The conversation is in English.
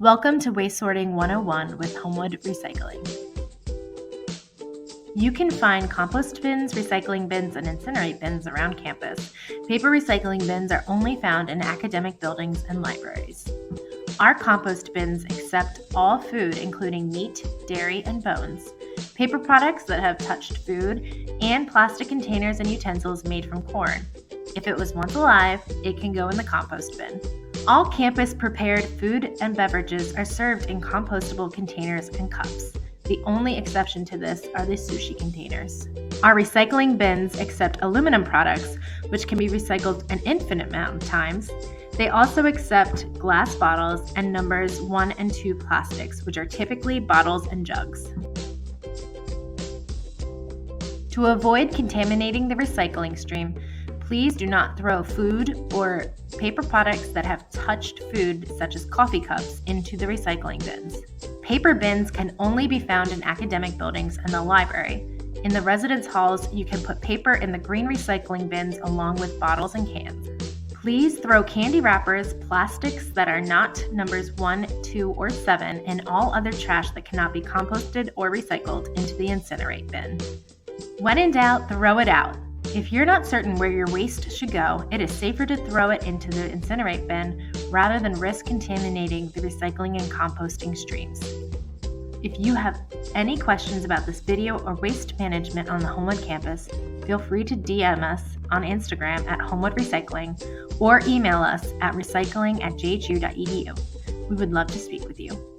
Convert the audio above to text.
Welcome to Waste Sorting 101 with Homewood Recycling. You can find compost bins, recycling bins, and incinerate bins around campus. Paper recycling bins are only found in academic buildings and libraries. Our compost bins accept all food, including meat, dairy, and bones, paper products that have touched food, and plastic containers and utensils made from corn. If it was once alive, it can go in the compost bin. All campus-prepared food and beverages are served in compostable containers and cups. The only exception to this are the sushi containers. Our recycling bins accept aluminum products, which can be recycled an infinite amount of times. They also accept glass bottles and numbers 1 and 2 plastics, which are typically bottles and jugs. To avoid contaminating the recycling stream, please do not throw food or paper products that have touched food, such as coffee cups, into the recycling bins. Paper bins can only be found in academic buildings and the library. In the residence halls, you can put paper in the green recycling bins along with bottles and cans. Please throw candy wrappers, plastics that are not numbers 1, 2, or 7, and all other trash that cannot be composted or recycled into the incinerate bin. When in doubt, throw it out. If you're not certain where your waste should go, it is safer to throw it into the incinerate bin rather than risk contaminating the recycling and composting streams. If you have any questions about this video or waste management on the Homewood campus, feel free to DM us on Instagram at Homewood Recycling or email us at recycling@jhu.edu. We would love to speak with you.